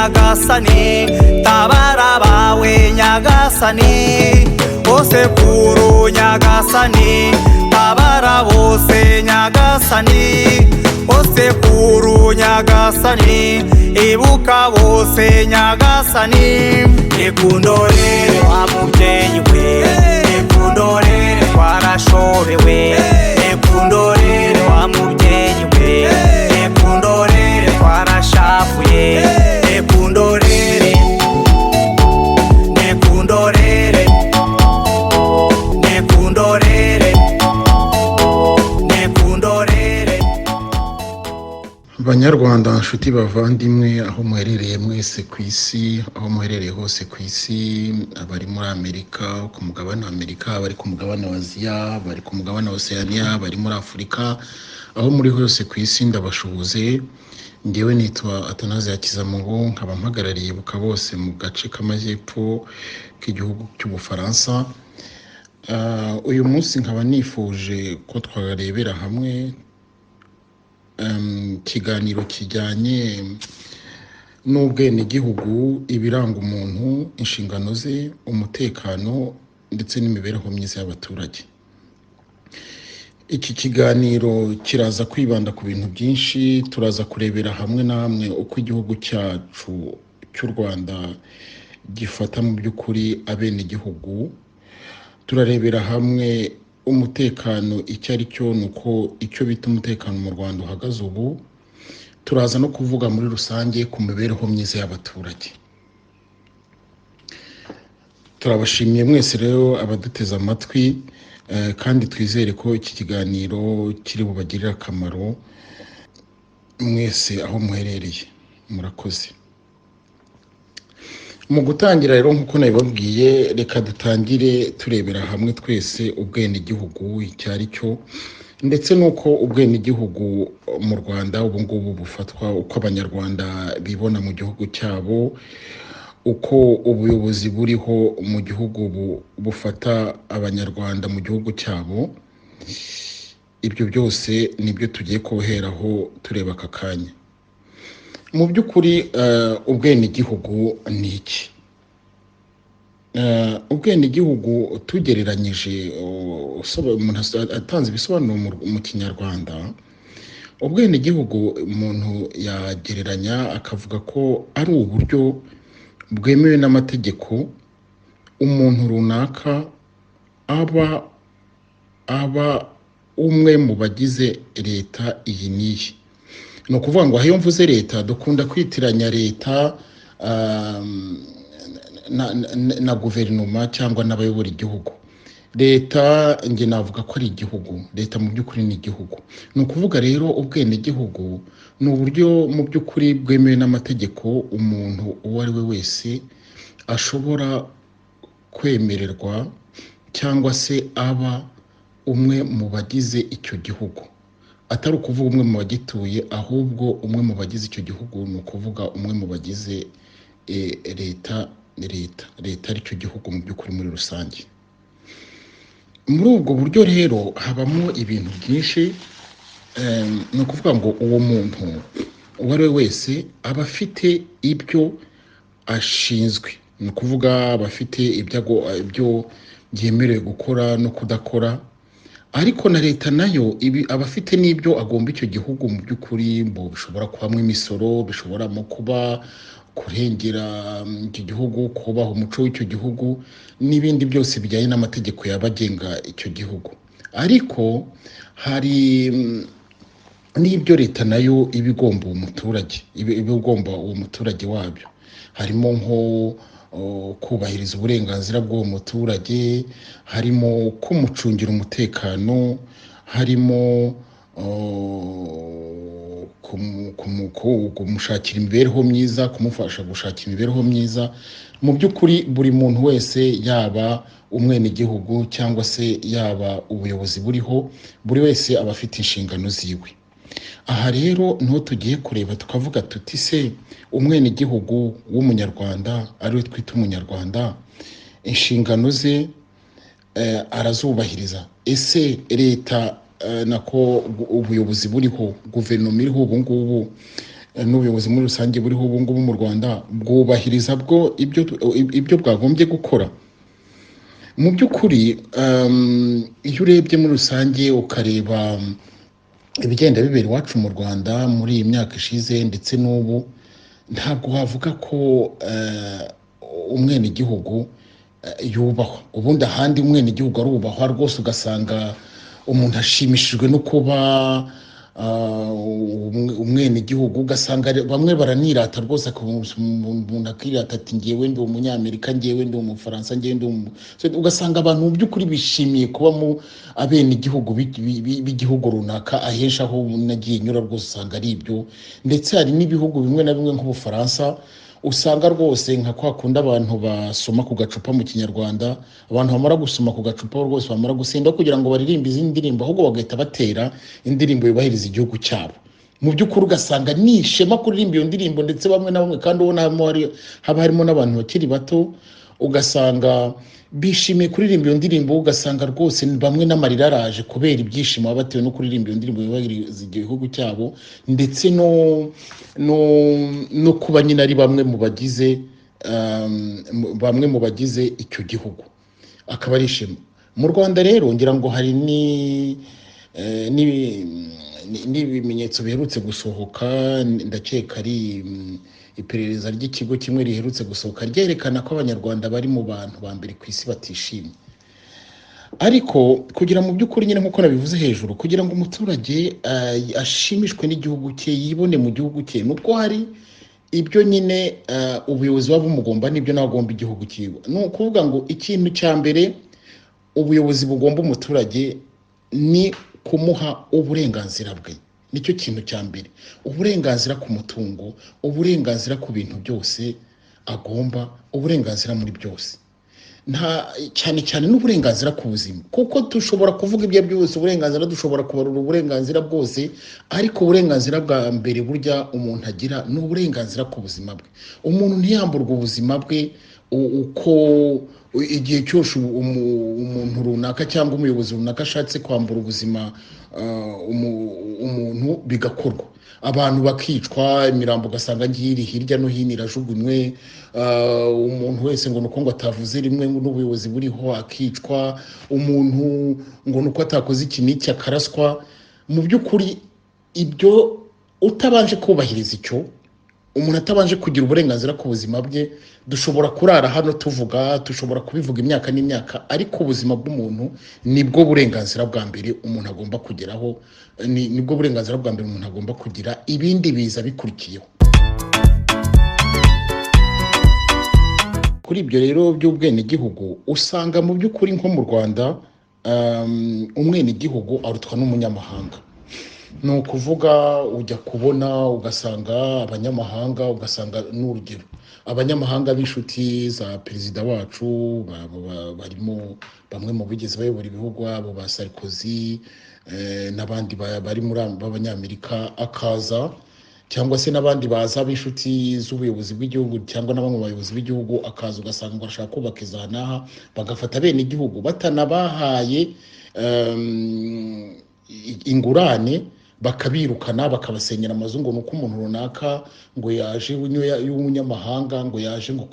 nyagasani tabara bawe nyagasani osekuru nyagasani tabara bose nyagasani osekuru nyagasani ibuka bose nyagasani ekundorere wa mubyeyi we ekundorere twarashobewe ekundorere wa mubyeyi we ekundorere twarashavuye ekundorere nekundorere nekundorere nekundorere. Banyarwanda nshuti bavandimwe aho muherereye mwese ku isi, aho muherereye hose ku isi, abari muri Amerika, ku mugabane wa Amerika, abari ku mugabane wa Aziya, abari ku mugabane wa Oceania, abari muri Afurika, aho muri hose ku isi ndabashuhuze. Ngewe nitwa Atanaze Hakizamungu, nkaba mpagarariye Ibuka bose mu gace k'amajyepfo k'igihugu cy'Ubufaransa. Uyu munsi nkaba nifuje ko twarebera hamwe kiganiro kijyanye n'ubwenegihugu, ibiranga umuntu, inshingano ze, umutekano ndetse n'imibereho myiza y'abaturage. Iki kiganiro kiraza kwibanda ku bintu byinshi. Turaza kurebera hamwe namwe uko igihugu cyacu cy'u Rwanda gifata mu by'ukuri abenegihugu. Turarebera hamwe umutekano icyo ari cyo, nuko icyo bita umutekano mu Rwanda uhagaze ubu. Turaza no kuvuga muri rusange ku mibereho myiza y'abaturage. Turabashimiye mwese rero abaduteze amatwi, kandi twizere ko iki kiganiro kiri bubagirire akamaro mwese aho muherereye. Murakoze. Mu gutangira rero nk'uko nabibabwiye, reka dutangire turebera hamwe twese ubwenegihugu icyo ari cyo, ndetse n'uko ubwenegihugu mu Rwanda ubu ngubu bufatwa, uko abanyarwanda bibona mu gihugu cyabo, uko ubuyobozi buriho mu gihugu bufata abanyarwanda mu gihugu cyabo. Ibyo byose nibyo tugiye kuheraho tureba aka kanya. Mu by'ukuri ubwenegihugu ni iki? Ubwenegihugu tugereranyije, umuntu atanze ibisobanuro mu Kinyarwanda, ubwenegihugu umuntu yagereranya akavuga ko ari uburyo bwemewe n'amategeko umuntu runaka aba umwe mu bagize leta iyi n'iyi. Ni ukuvuga ngo iyo mvuze leta dukunda kwitiranya leta na guverinoma cyangwa n'abayobora igihugu. Leta nge navuga ko ari igihugu. Leta mu by'ukuri ni igihugu. Ni ukuvuga rero ubwenegihugu ni uburyo mu by'ukuri bwemewe n'amategeko umuntu uwo ari we wese ashobora kwemererwa cyangwa se aba umwe mu bagize icyo gihugu. Atari ukuvuga umwe mu bagituye, ahubwo umwe mu bagize icyo gihugu, ni ukuvuga umwe mu bagize leta ari cyo gihugu mu by'ukuri muri rusange. Muri ubwo buryo rero habamo ibintu byinshi. Ni ukuvuga ngo uwo muntu uwo ari we wese aba afite ibyo ashinzwe. Ni ukuvuga aba afite ibyo byemerewe gukora no kudakora. Ariko na leta nayo aba afite n'ibyo agomba icyo gihugu mu by'ukuri, bishobora kubamo imisoro, bishobora mu kuba kurengera icyo gihugu, kubaha umuco w'icyo gihugu, n'ibindi byose bijyanye n'amategeko yabagenga icyo gihugu. Ariko hari n'ibyo leta nayo iba igomba umuturage, iba igomba uwo muturage wabyo. Harimo nko kubahiriza uburenganzira bw'uwo muturage, harimo kumucungira umutekano, harimo kumushakira imibereho myiza, kumufasha gushakira imibereho myiza. Mu by'ukuri buri muntu wese, yaba umwenegihugu cyangwa se yaba ubuyobozi buriho, buri wese aba afite inshingano ziwe. Aha rero niho tugiye kureba tukavuga tuti se umwenegihugu w'umunyarwanda, ariwe twita umunyarwanda, inshingano ze arazubahiriza? Ese leta nako ubuyobozi buriho, guverinoma iriho ubu ngubu, n'ubuyobozi muri rusange buriho ubu ngubu mu Rwanda bwubahiriza bwo ibyo bwagombye gukora. Mu by'ukuri iyo urebye muri rusange ukareba ibigenda bibera iwacu mu Rwanda muri iyi myaka ishize ndetse n'ubu, ntabwo wavuga ko umwenegihugu yubahwa. Ubundi ahandi umwenegihugu arubahwa rwose, ugasanga umuntu ashimishijwe no kuba umwenegihugu, ugasanga bamwe baranirata rwose, umuntu akirata ati ngewe ndi umunyamerika, ngewe ndi umufaransa, ngewe ndi ugasanga abantu mu by'ukuri bishimiye kuba mu abenegihugu b'igihugu runaka. Ahenshi aho nagiye nyura rwose usanga ari ibyo, ndetse hari n'ibihugu bimwe na bimwe nk'Ubufaransa usanga rwose nka kwa kundi abantu basoma ku gacupa mu Kinyarwanda, abantu bamara gusoma ku gacupa rwose bamara gusenda kugira ngo baririmbe izindi ndirimbo, ahubwo bagahita batera indirimbo yubahiriza igihugu cyabo. Mu by'ukuri ugasanga ni ishema kuririmba iyo ndirimbo, ndetse bamwe na bamwe kandi ubona haba harimo n'abantu bakiri bato, ugasanga bishimiye kuririmba iyo ndirimbo, ugasanga rwose bamwe n'amarira araje kubera ibyishimo baba batewe no kuririmba iyo ndirimbo yubahiriza igihugu cyabo, ndetse no kuba nyine ari bamwe mu bagize icyo gihugu, akaba ari ishema. Mu Rwanda rero ngira ngo hari n'ibimenyetso biherutse gusohoka, ndakeka ari iperereza ry'ikigo kimwe riherutse gusohoka ryerekana ko Abanyarwanda bari mu bantu ba mbere ku isi batishimye. Ariko kugira mu by'ukuri nyine nk'uko nabivuze hejuru, kugira ngo umuturage ashimishwe n'igihugu cye, yibone mu gihugu cye, nuko hari ibyo nyine ubuyobozi buba bumugomba n'ibyo nawe agomba igihugu cyiwe. Ni ukuvuga ngo ikintu cya mbere ubuyobozi bugomba umuturage ni kumuha uburenganzira bwe. Nicyo kintu cya mbere, uburenganzira ku mutungo, uburenganzira ku bintu byose agomba, uburenganzira muri byose, cyane cyane n'uburenganzira ku buzima. Kuko dushobora kuvuga ibyo byose uburenganzira, dushobora kubarura uburenganzira bwose, ariko uburenganzira bwa mbere burya umuntu agira ni uburenganzira ku buzima bwe. Umuntu ntiyamburwe ubuzima bwe uko igihe cyose umuntu runaka cyangwa umuyobozi runaka ashatse kwambura ubuzima umuntu bigakorwa, abantu bakicwa, imirambo ugasanga ngiri hirya no hino irajugunywe, umuntu wese ngo nuko ngo atavuze rimwe n'ubuyobozi buriho akicwa, umuntu ngo nuko atakoze iki n'iki akaraswa. Mu by'ukuri ibyo utabanje kubahiriza icyo, umuntu atabanje kugira uburenganzira ku buzima bwe, dushobora kurara hano tuvuga, dushobora kubivuga imyaka n'imyaka, ariko ubuzima bw'umuntu nibwo burenganzira bwa mbere umuntu agomba kugeraho, nibwo burenganzira bwa mbere umuntu agomba kugira, ibindi biza bikurikiyeho. Kuri ibyo rero by'ubwenegihugu, usanga mu by'ukuri nko mu Rwanda umwenegihugu arutwa n'umunyamahanga. Ni ukuvuga ujya kubona ugasanga abanyamahanga, ugasanga n'urugero abanyamahanga b'inshuti za perezida wacu barimo bamwe mu bigeze bayobora ibihugu, abo ba Sarkozy n'abandi bari muri b'Abanyamerika, akaza cyangwa se n'abandi baza b'inshuti z'ubuyobozi bw'igihugu cyangwa na bamwe mu bayobozi b'igihugu, akaza ugasanga ngo ashaka kubaka iza n'aha, bagafata bene igihugu batanabahaye ingurane, bakabirukana bakabasenyera amazu ngo nuko umuntu runaka ngo yaje y'umunyamahanga ngo yaje ngo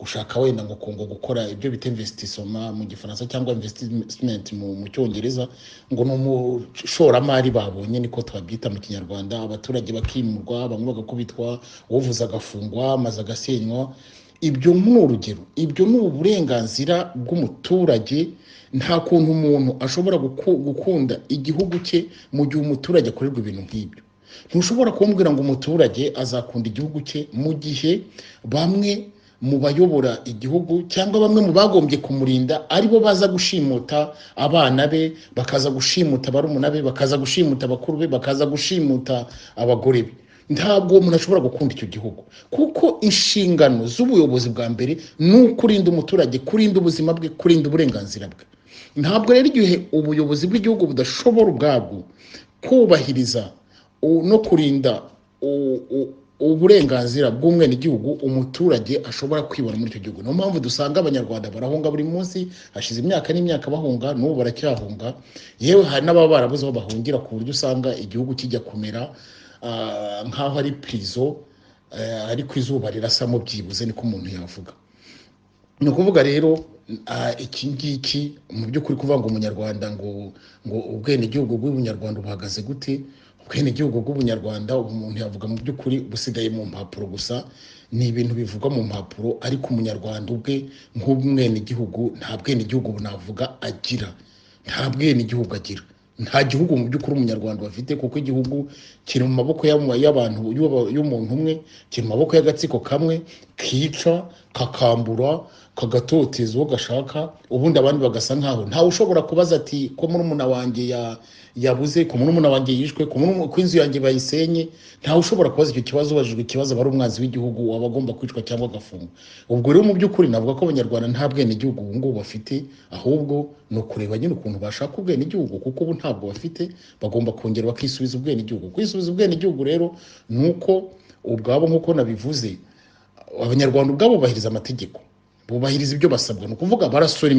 gushaka wenda ngo gukora ibyo bita investissement mu Gifaransa cyangwa investment mu Cyongereza, ngo ni umushoramari babonye, niko twabyita mu Kinyarwanda. Abaturage bakimurwa, bamwe bagakubitwa, uvuza agafungwa, amaze agasenywa. Ibyo ni urugero, ibyo ni uburenganzira bw'umuturage. Nta kuntu umuntu ashobora gukunda igihugu cye mu gihe umuturage akorerwa ibintu nk'ibyo. Ntushobora kumbwira ngo umuturage azakunda igihugu cye mu gihe bamwe mu bayobora igihugu cyangwa bamwe mu bagombye kumurinda aribo baza gushimuta abana be, bakaza gushimuta barumuna be, bakaza gushimuta bakuru be, bakaza gushimuta abagore be. Ntabwo umuntu ashobora gukunda icyo gihugu, kuko inshingano z'ubuyobozi bwa mbere ni ukurinda umuturage, kurinda ubuzima bwe, kurinda uburenganzira bwe. Ntabwo rero igihe ubuyobozi bw'igihugu budashobora ubwabwo kubahiriza no kurinda uburenganzira bw'umwenegihugu, umuturage ashobora kwibona muri icyo gihugu. Niyo mpamvu dusanga Abanyarwanda barahunga buri munsi, hashize imyaka n'imyaka bahunga, n'ubu baracyahunga, yewe hari n'ababa barabuze aho bahungira, ku buryo usanga igihugu kijya kumera nk'aho ari prison, ariko izuba rirasamo byibuze niko umuntu yavuga. Ni ukuvuga rero iki ngiki mu by'ukuri kuvuga ngo umunyarwanda ngo ubwenegihugu bw'ubunyarwanda buhagaze gute. Ubwenegihugu bw'ubunyarwanda umuntu yavuga mu by'ukuri busigaye mu mpapuro gusa, ni ibintu bivugwa mu mpapuro, ariko umunyarwanda ubwe nk'umwenegihugu nta bwenegihugu navuga agira, nta bwenegihugu agira, nta gihugu mu by'ukuri umunyarwanda bafite, kuko igihugu kiri mu maboko y'abantu y'umuntu umwe, kiri mu maboko y'agatsiko kamwe kica kakambura kagatoteza uwo gashaka, ubundi abandi bagasa nkaho ntawe ushobora kubaza ati ko murumuna wanjye yabuze, ko murumuna wanjye yishwe, ko inzu yanjye bayisenye. Ntawe ushobora kubaza icyo kibazo. Ubajijwe ikibazo aba ari umwanzi w'igihugu, waba agomba kwicwa cyangwa agafungwa. Ubwo rero mu by'ukuri navuga ko abanyarwanda nta bwenegihugu ubu ngubu bafite, ahubwo ni ukureba nyine ukuntu bashaka ubwenegihugu, kuko ubu ntabwo bafite, bagomba kongera bakisubiza ubwenegihugu. Kwisubiza ubwenegihugu rero ni uko ubwabo nk'uko nabivuze, abanyarwanda ubwabo bubahiriza amategeko, bubahiriza ibyo basabwa. Ni ukuvuga barasora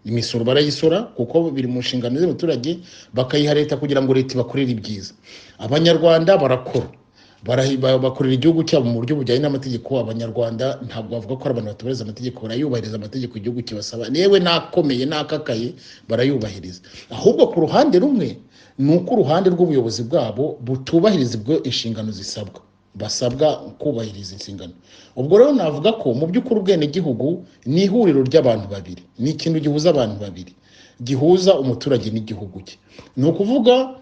imisoro barayisora, kuko biri mu nshingano z'abaturage, bakayiha leta kugira ngo leta ibakorere ibyiza. Abanyarwanda barakora, bakorera igihugu cyabo mu buryo bujyanye n'amategeko. Abanyarwanda ntabwo bavuga ko ari abantu batubahiriza amategeko, barayubahiriza amategeko igihugu kibasaba, yewe nakomeye nakakaye barayubahiriza. Ahubwo ku ruhande rumwe ni uko uruhande rw'ubuyobozi bwabo butubahiriza ibyo inshingano zisabwa, basabwa kubahiriza inshingano. Ubwo rero navuga ko mu by'ukuri ubwenegihugu ni ihuriro ry'abantu babiri, ni ikintu gihuza abantu babiri, gihuza umuturage n'igihugu cye. Ni ukuvuga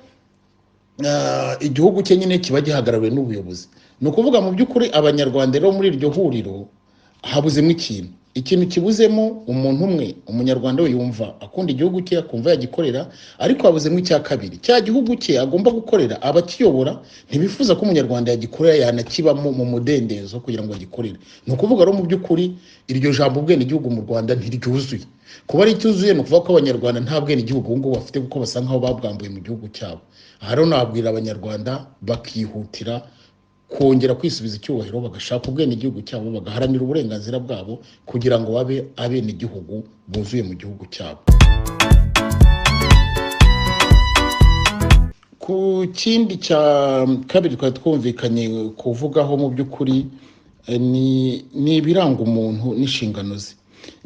igihugu cye nyine kiba gihagarariwe n'ubuyobozi. Ni ukuvuga mu by'ukuri abanyarwanda rero muri iryo huriro habuzemo ikintu kibuzemo umuntu umwe. Umunyarwanda we yumva akunda igihugu cye, akumva yagikorera, ariko habuzemo icya kabiri, cya gihugu cye agomba gukorera, abakiyobora ntibifuza ko umunyarwanda yagikorera, yanakibamo mu mudendezo kugira ngo agikorere. Ni ukuvuga rero mu by'ukuri iryo jambo ubwenegihugu mu Rwanda ntiryuzuye. Kuba ricyuzuye ni ukuvuga ko abanyarwanda nta bwenegihugu ubu ngubu bafite, kuko basa nkaho babwambuye mu gihugu cyabo. Aha rero nabwira abanyarwanda bakihutira kongera kwisubiza icyubahiro, bagashaka ubwenegihugu cyabo, bagaharanira uburenganzira bwabo kugira ngo babe abenegihugu buzuye mu gihugu cyabo. Ku kindi cya kabiri twari twumvikanye kuvugaho mu by'ukuri ni ibiranga umuntu n'inshingano ze.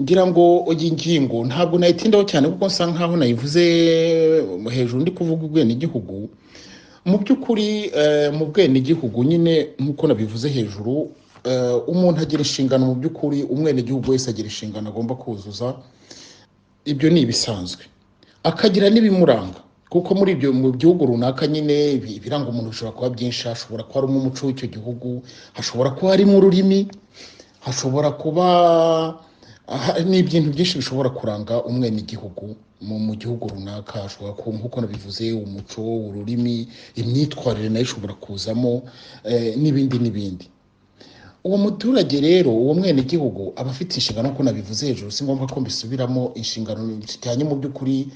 Ngira ngo iyi ngingo ntabwo nayitindaho cyane, kuko nsa nkaho nayivuze hejuru ndi kuvuga ubwenegihugu. Mu by'ukuri mu bwenegihugu nyine nk'uko nabivuze hejuru, umuntu agira inshingano. Mu by'ukuri umwenegihugu wese agira inshingano agomba kuzuza, ibyo ni ibisanzwe. Akagira n'ibimuranga, kuko muri ibyo mu gihugu runaka nyine ibiranga umuntu bishobora kuba byinshi. Hashobora kuba harimo umuco w'icyo gihugu, hashobora kuba harimo ururimi, hashobora kuba n'ibintu byinshi bishobora kuranga umwenegihugu mu gihugu runaka. Hashobora kuba nk'uko nabivuze umuco, ururimi, imyitwarire nayo ishobora kuzamo, n'ibindi. Uwo muturage rero, uwo mwenegihugu aba afite inshingano nk'uko nabivuze hejuru, si ngombwa ko mbisubiramo. Inshingano zijyanye mu by'ukuri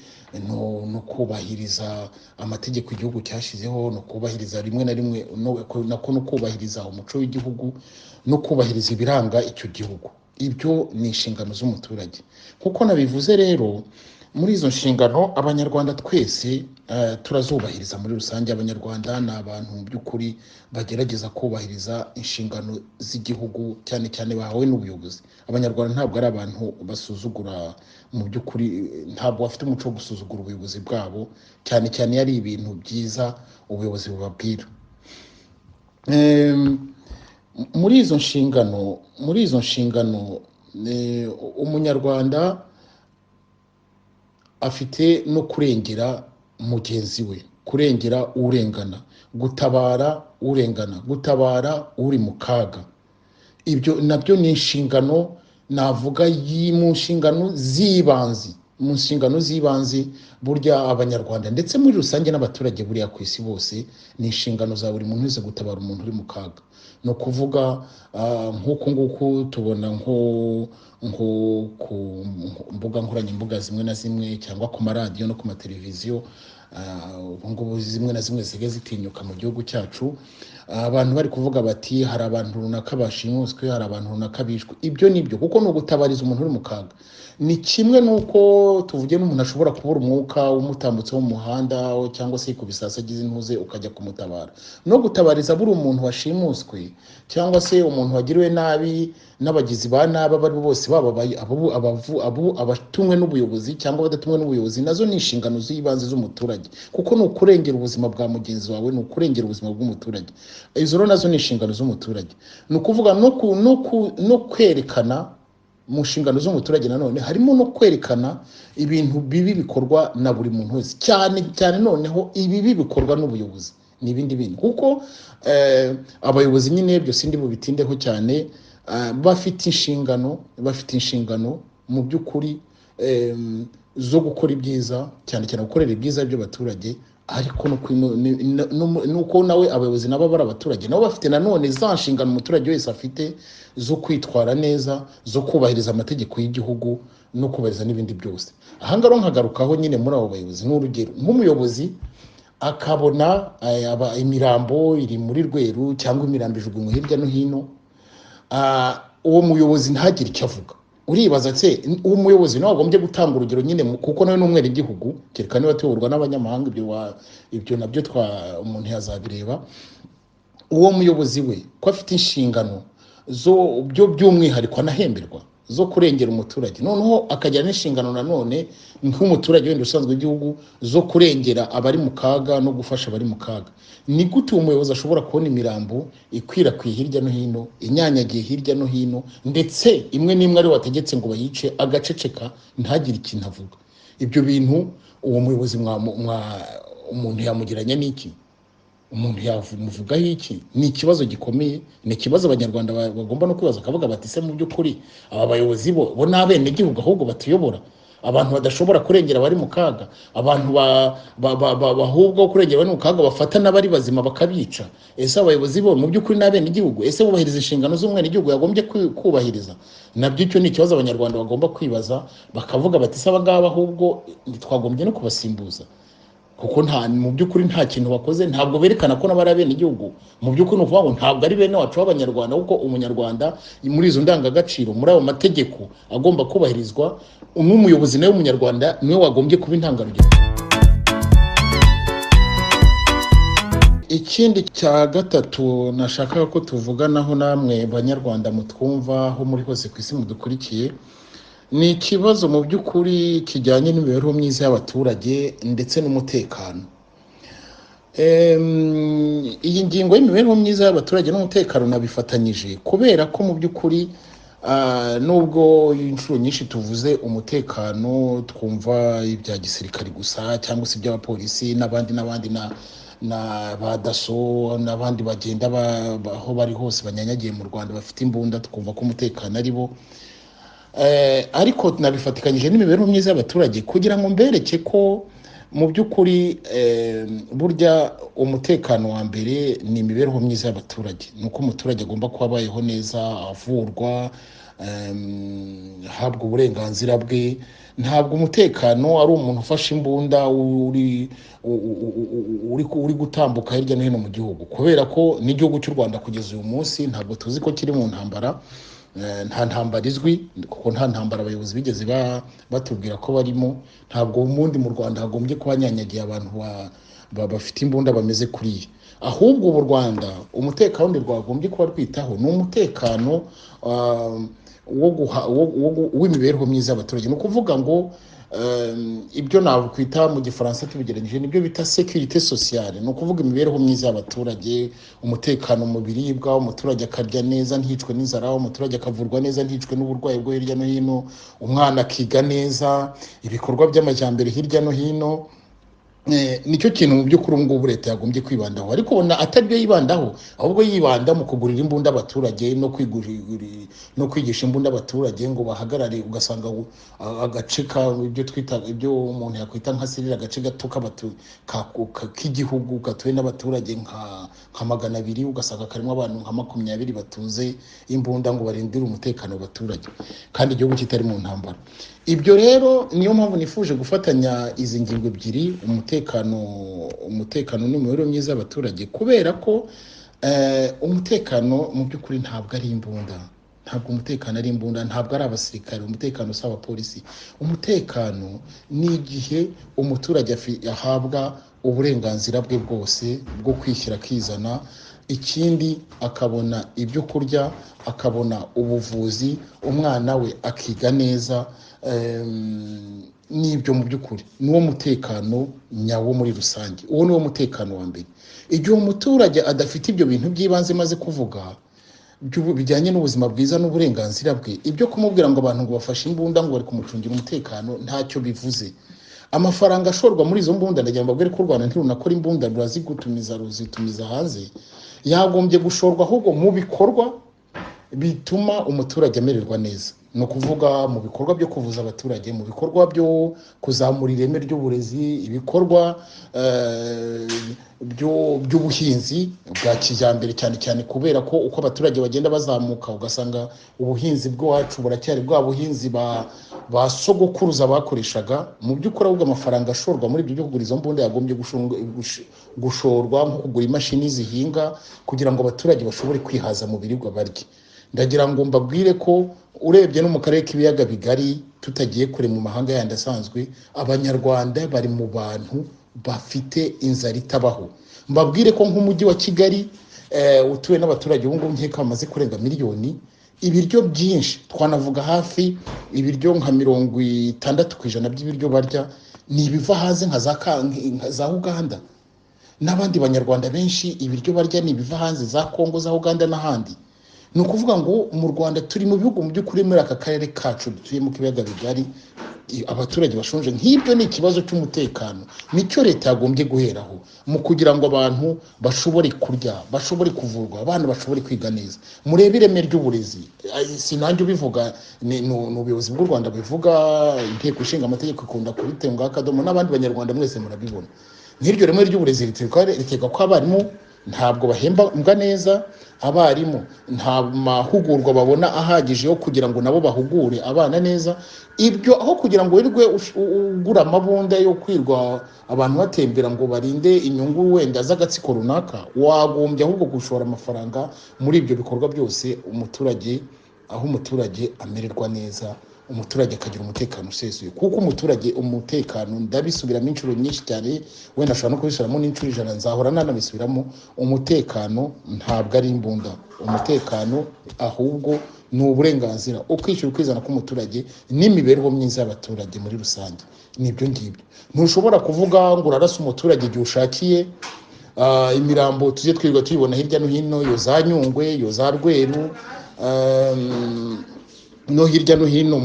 no kubahiriza amategeko igihugu cyashyizeho, no kubahiriza rimwe na rimwe no kubahiriza umuco w'igihugu, no kubahiriza ibiranga icyo gihugu. Ibyo ni inshingano z'umuturage. Kuko nabivuze rero, muri izo nshingano abanyarwanda twese turazubahiriza. Muri rusange abanyarwanda ni abantu mu by'ukuri bagerageza kubahiriza inshingano z'igihugu, cyane cyane bahawe n'ubuyobozi. Abanyarwanda ntabwo ari abantu basuzugura, mu by'ukuri ntabwo bafite umuco wo gusuzugura ubuyobozi bwabo, cyane cyane ari ibintu byiza ubuyobozi bubabwira. Muri izo nshingano umunyarwanda afite no kurengera mugenzi we, kurengera urengana, gutabara urengana, gutabara uri mu kaga. Ibyo nabyo ni inshingano navuga mu nshingano z'ibanze burya abanyarwanda ndetse muri rusange n'abaturage buriya ku isi bose, ni inshingano za buri muntu wese gutabara umuntu uri mu kaga. No kuvuga nk'uko nguko tubona nko ku mbuga nkoranyambaga zimwe na zimwe, cyangwa ku maradiyo no ku mateleviziyo, ngubu zimwe na zimwe zisigaye zitinyuka mu gihugu cyacu. abantu bari kuvuga bati hari abantu runaka bashimuswe, hari abantu runaka bishwe. Ibyo nibyo, kuko no gutabariza umuntu uri mu kaga ni kimwe nuko tuvuge n'umuntu ashobora kubura umwuka umutambutse mu muhanda cyangwa se ku bisasa agize intuze ukajya kumutabara. No gutabariza buri umuntu washimuswe cyangwa se umuntu wagiriwe nabi n'abagizi ba nabi bari bose, baba abatumwe n'ubuyobozi cyangwa badatumwe n'ubuyobozi, nazo ni inshingano z'ibanze z'umuturage, kuko ni ukurengera ubuzima bwa mugenzi wawe, ni ukurengera ubuzima bw'umuturage. Izo rero nazo ni inshingano z'umuturage. Ni ukuvuga no kwerekana mu nshingano z'umuturage nanone harimo no kwerekana ibintu bibi bikorwa na buri muntu wese, cyane cyane noneho ibibi bikorwa n'ubuyobozi n'ibindi bintu, kuko abayobozi nyine byo sindi bubitindeho cyane, bafite inshingano mu by'ukuri zo gukora ibyiza, cyane cyane gukorera ibyiza by'abaturage. Ariko nuko nawe abayobozi nabo bari abaturage, nabo bafite nanone za nshingano umuturage wese afite zo kwitwara neza, zo kubahiriza amategeko y'igihugu no kubahiriza n'ibindi byose. Ahangaro nkagarukaho nyine muri abo bayobozi, n'urugero nk'umuyobozi akabona imirambo iri muri Rweru cyangwa imirambo ijugunywe hirya no hino, uwo muyobozi ntagire icyo avuga. Uribaza se uwo muyobozi nawe agombye gutanga urugero nyine, kuko nawe n'umwere igihugu, kereka niba tuyoborwa n'abanyamahanga, ibyo nabyo umuntu yazabireba. Uwo muyobozi we ko afite inshingano zo by'umwihariko anahemberwa zo kurengera umuturage, noneho akagira n'inshingano nanone nk'umuturage wenda usanzwe w'igihugu zo kurengera abari mu kaga no gufasha abari mu kaga. Ni gute umuyobozi ashobora kubona imirambo ikwirakwiye hirya no hino, inyanyagiye hirya no hino, ndetse imwe n'imwe ari wategetse ngo bayice agaceceka ntagire ikintu avuga? Ibyo bintu uwo muyobozi umuntu yamugiranya n'iki? Umuntu yamuvugaho iki? Ni ikibazo gikomeye, ni ikibazo abanyarwanda bagomba no kwibaza, akavuga bati se mu by'ukuri aba bayobozi bo n'abenegihugu ahubwo batuyobora, abantu badashobora kurengera abari mu kaga, abantu bahubwo kurengera abari mu kaga bafata n'abari bazima bakabica. Ese abayobozi bo mu by'ukuri n'abenegihugu, ese bubahiriza inshingano z'umwenegihugu yagombye kubahiriza? Nabyo icyo ni ikibazo abanyarwanda bagomba kwibaza, bakavuga bati se abangaba ahubwo twagombye no kubasimbuza, kuko mu by'ukuri nta kintu bakoze, ntabwo berekana ko n'abari abenegihugu. Mu by'ukuri ni ukuvuga ngo ntabwo ari bene wacu b'abanyarwanda, kuko umunyarwanda muri izo ndangagaciro, muri ayo mategeko agomba kubahirizwa, n'umuyobozi nawe w'umunyarwanda niwe wagombye kuba intangarugero. Ikindi cya gatatu nashakaga ko tuvuganaho namwe banyarwanda mutwumva aho muri hose ku isi mudukurikiye, ni ikibazo mu by'ukuri kijyanye n'imibereho myiza y'abaturage ndetse n'umutekano. Iyi ngingo y'imibereho myiza y'abaturage n'umutekano nabifatanyije kubera ko mu by'ukuri nubwo inshuro nyinshi tuvuze umutekano twumva ibya gisirikari gusa cyangwa se iby'abapolisi n'abandi na ba daso n'abandi bagenda aho bari hose banyanyagiye mu Rwanda bafite imbunda, twumva ko umutekano ari bo. Ariko nabifatikanyije n'imibereho myiza y'abaturage kugira ngo mbereke ko mu by'ukuri burya umutekano wa mbere ni imibereho myiza y'abaturage. Nuko umuturage agomba kuba abayeho neza, avurwa, habwa uburenganzira bwe. Ntabwo umutekano ari umuntu ufashe imbunda uri gutambuka hirya no hino mu gihugu, kubera ko n'igihugu cy'u Rwanda kugeza uyu munsi ntabwo tuzi ko kiri mu ntambara. Nta ntambara izwi, kuko nta ntambara abayobozi bigeze batubwira ko barimo. Ntabwo ubundi mu Rwanda hagombye kuba hanyanyagiye abantu bafite imbunda bameze kuriya. Ahubwo mu Rwanda umutekano rwagombye kuba rwitaho ni umutekano w'imibereho myiza y'abaturage. Ni ukuvuga ngo ibyo nakwita mu gifaransa tubigeranyije nibyo bita sécurité sociale. Ni ukuvuga imibereho myiza y'abaturage, umutekano mu biribwa, umuturage akarya neza ntiyicwe n'inzara, umuturage akavurwa neza ntiyicwe n'uburwayi bwo hirya no hino, umwana akiga neza, ibikorwa by'amajyambere hirya no hino. Nicyo kintu mu by'ukuri ngubu leta yagombye kwibandaho, ariko ubona atari byo yibandaho, ahubwo yibanda mu kugurira imbunda abaturage no kwigisha imbunda abaturage ngo bahagarare. Ugasanga agace ibyo umuntu yakwita nka serire, agace gato k'igihugu gatuwe n'abaturage nka 200, ugasanga karimo abantu nka 20 batuze imbunda ngo barindire umutekano w'abaturage kandi igihugu kitari mu ntambara. Ibyo rero niyo mpamvu nifuje gufatanya izi ngingo ebyiri, umutekano n'imibereho myiza y'abaturage, kubera ko umutekano mu by'ukuri ntabwo ari imbunda, ntabwo umutekano ari imbunda, ntabwo ari abasirikare, umutekano si abapolisi. Umutekano ni igihe umuturage ahabwa uburenganzira bwe bwose bwo kwishyira akizana, ikindi akabona ibyo kurya, akabona ubuvuzi, umwana we akiga neza. N'ibyo mu by'ukuri niwo mutekano nyawo muri rusange. Uwo niwo mutekano wa mbere. Igihe umuturage adafite ibyo bintu by'ibanze maze kuvuga bijyanye n'ubuzima bwiza n'uburenganzira bwe, ibyo kumubwira ngo abantu ngo bafashe imbunda ngo bari kumucungira umutekano ntacyo bivuze. Amafaranga ashorwa muri izo mbunda, ndagira ngo mbabwire ko u Rwanda ntirunakora imbunda, ruzitumiza hanze. Yagombye gushorwa ahubwo mu bikorwa bituma umuturage amererwa neza. No kuvuga mu bikorwa byo kuvuza abaturage, mu bikorwa byo kuzamura ireme ry'uburezi, ibikorwa by'ubuhinzi bwa kijyambere, cyane cyane kubera ko uko abaturage bagenda bazamuka ugasanga ubuhinzi bwacu buracyari bwa buhinzi ba sogokuruza bakoreshaga. Mu by'ukuri ahubwo amafaranga ashorwa muri ibyo byo kugura izo mbunda yagombye gushorwa nko kugura imashini zihinga kugira ngo abaturage bashobore kwihaza mu biribwa barya. Ndagira ngo mbabwire ko urebye no mu karere k'ibiyaga bigari, tutagiye kure mu mahanga yandi asanzwe, abanyarwanda bari mu bantu bafite inzara itabaho. Mbabwire ko nk'umujyi wa Kigali utuwe n'abaturage ubu ngubu nkeka bamaze kurenga miliyoni, ibiryo byinshi, twanavuga hafi ibiryo nka 60% by'ibiryo barya ni ibiva hanze nka za Uganda. N'abandi banyarwanda benshi ibiryo barya ni ibiva hanze za Kongo, za Uganda n'ahandi. Ni ukuvuga ngo mu Rwanda turi mu bihugu mu by'ukuri muri aka karere kacu dutuyemo k'ibiyaga bigari, abaturage bashonje. Nk'ibyo ni ikibazo cy'umutekano, nicyo leta yagombye guheraho mu kugira ngo abantu bashobore kurya, bashobore kuvurwa, abana bashobore kwiga neza. Murebe ireme ry'uburezi, sinanjye ubivuga, n'ubuyobozi bw'u Rwanda bivuga, inteko ishinga amategeko ikunda kubitenga akadomo, n'abandi banyarwanda mwese murabibona. Nk'iryo reme ry'uburezi riteka ko abarimu ntabwo bahembwa neza, abarimu nta mahugurwa babona ahagije yo kugira ngo nabo bahugure abana neza. Ibyo aho kugira ngo wirirwe ugura amabunda yo kwirwa abantu batembera ngo barinde inyungu wenda z'agatsiko runaka, wagombye ahubwo gushora amafaranga muri ibyo bikorwa byose, aho umuturage amererwa neza, umuturage akagira umutekano usesuye. Kuko umutekano ndabisubiramo inshuro nyinshi cyane, wenda ashobora no kubisubiramo n'inshuro 100, nzahora nanabisubiramo. Umutekano ntabwo ari imbunda, umutekano ahubwo ni uburenganzira, ukwishyura ukwizana k'umuturage n'imibereho myiza y'abaturage muri rusange. Nibyo ngibyo. Ntushobora kuvuga ngo urarasa umuturage igihe ushakiye. Imirambo tujye twirirwa tuyibona hirya no hino, yo za Nyungwe, yo za Rweru, no hirya no hino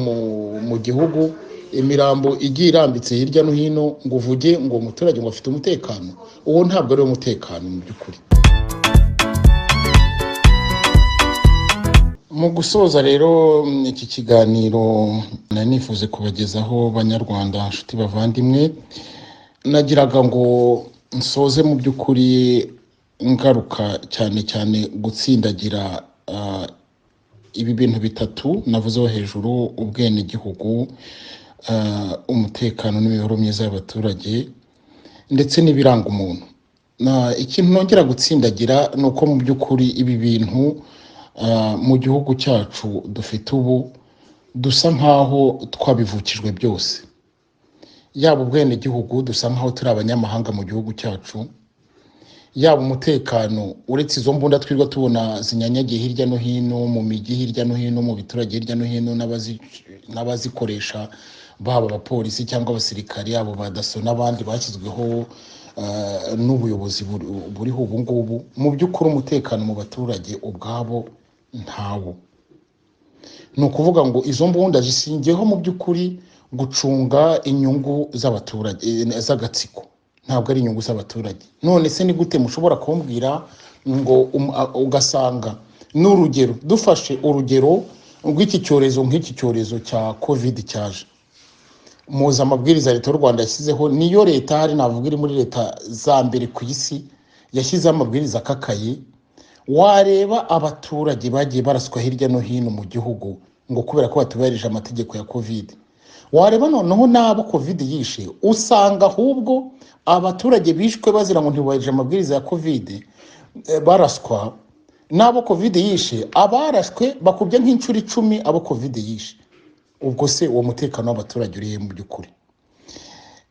mu gihugu, imirambo igiye irambitse hirya no hino, ngo uvuge ngo umuturage ngo afite umutekano. Uwo ntabwo ari umutekano mu by'ukuri. Mu gusoza rero iki kiganiro nifuze kubagezaho banyarwanda, nshuti bavandimwe, nagiraga ngo nsoze mu by'ukuri ngaruka cyane cyane gutsindagira ibi bintu bitatu navuzeho hejuru: ubwenegihugu, umutekano n'imibereho myiza y'abaturage, ndetse n'ibiranga umuntu. Ikintu nongera gutsindagira ni uko mu by'ukuri ibi bintu mu gihugu cyacu dufite ubu dusa nk'aho twabivukijwe byose. Yaba ubwenegihugu, dusa nk'aho turi abanyamahanga mu gihugu cyacu. Yaba umutekano, uretse izo mbunda twirwa tubona zinyanyagiye hirya no hino mu mijyi, hirya no hino mu biturage, hirya no hino n'abazikoresha, baba abapolisi cyangwa abasirikari, abo badaso n'abandi bashyizweho n'ubuyobozi buriho ubu ngubu. Mu by'ukuri umutekano mu baturage ubwabo ntawo. Ni ukuvuga ngo izo mbunda zishingiyeho mu by'ukuri gucunga inyungu z'abaturage, z'agatsiko, ntabwo ari inyungu z'abaturage. None se ni gute mushobora kumbwira ngo ugasanga n'urugero, dufashe urugero rw'iki cyorezo, nk'iki cyorezo cya covid cyaje, muza amabwiriza leta y'u Rwanda yashyizeho, niyo leta hari navuga iri muri leta za mbere ku isi yashyizeho amabwiriza akakaye. Wareba abaturage bagiye baraswa hirya no hino mu gihugu ngo kubera ko batubahirije amategeko ya covid, wareba noneho n'abo covid yishe, usanga ahubwo abaturage bishwe bazira ngo ntibubahirije amabwiriza ya covid baraswa n'abo covid yishe, abarashwe bakubye nk'inshuro 10 abo covid yishe. Ubwo se uwo mutekano w'abaturage uriye mu by'ukuri?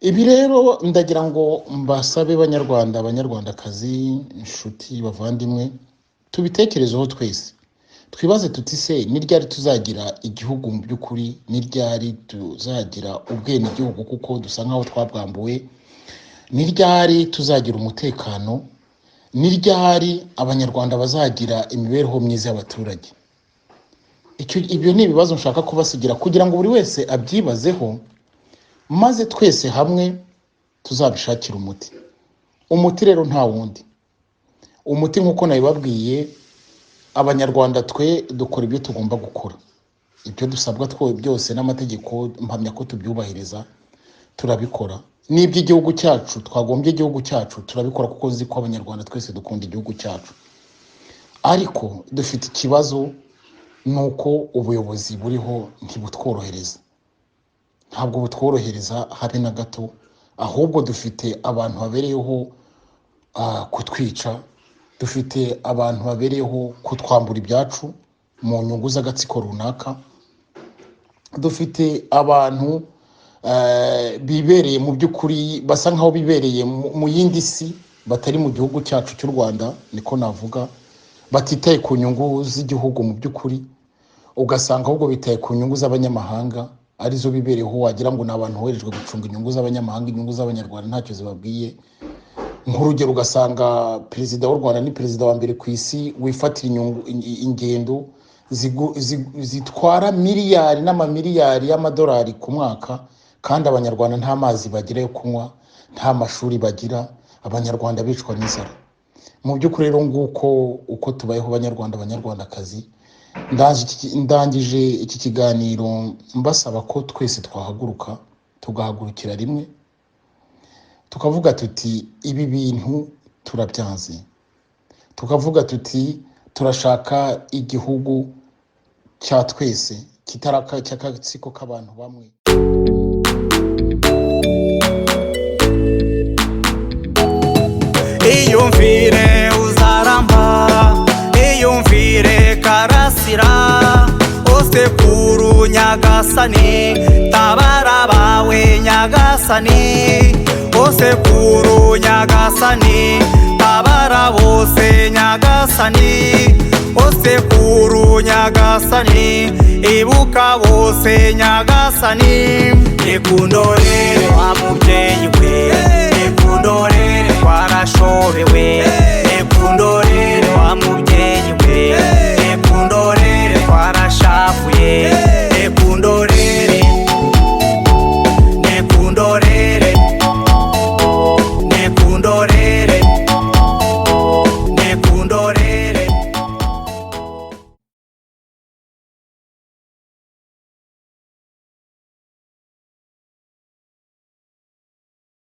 Ibi rero ndagira ngo mbasabe abanyarwandakazi, inshuti, bavandimwe, tubitekerezeho twese, twibaze tuti se ni ryari tuzagira igihugu mu by'ukuri, ni ryari tuzagira ubwene igihugu kuko dusa nkaho twabwambuwe, ni ryari tuzagira umutekano, ni ryari abanyarwanda bazagira imibereho myiza y'abaturage. Ibyo ni ibibazo nshaka kubasigira kugira ngo buri wese abyibazeho, maze twese hamwe tuzabishakira umuti. Umuti rero nta wundi, umuti nk'uko nabibabwiye, abanyarwanda twe dukora ibyo tugomba gukora, ibyo dusabwa byose n'amategeko mpamya ko tubyubahiriza, turabikora. N'iby'igihugu cyacu twagombye igihugu cyacu turabikora kuko nzi ko abanyarwanda twese dukunda igihugu cyacu. Ariko dufite ikibazo nuko ubuyobozi buriho ntibutworohereza, ntabwo butworohereza habe na gato, ahubwo dufite abantu babereyeho kutwica, dufite abantu babereyeho kutwambura ibyacu mu nyungu z'agatsiko runaka, dufite abantu bibereye mu by'ukuri basa nkaho bibereye mu yindi si, batari mu gihugu cyacu cy'u Rwanda, niko navuga, batitaye ku nyungu z'igihugu mu by'ukuri, ugasanga ahubwo bitaye ku nyungu z'abanyamahanga, arizo bibereyeho, wagira ngo ni abantu hoherejwe gucunga inyungu z'abanyamahanga, inyungu z'abanyarwanda ntacyo zibabwiye. Nk'urugero, ugasanga perezida w'u Rwanda ni perezida wa mbere ku isi wifatira ingendo zitwara miliyari n'amamiliyari y'amadolari ku mwaka, kandi abanyarwanda nta mazi bagira yo kunywa, nta mashuri bagira, abanyarwanda bicwa n'inzara. Mu by'ukuri rero nguko uko tubayeho banyarwandakazi. Ndangije iki kiganiro mbasaba ko twese twahaguruka, tugahagurukira rimwe, tukavuga tuti ibi bintu turabyanze, tukavuga tuti turashaka igihugu cya twese kitaraka cy'akatsiko k'abantu bamwe. Iyumvire uzaramba, iyumvire Karasira, osekuru Nyagasani, tabara bawe Nyagasani, osekuru Nyagasani, tabara bose Nyagasani, osekuru Nyagasani, ibuka bose Nyagasani. Nikundorere wa mubyeyi we, nikundorere twarashobewe,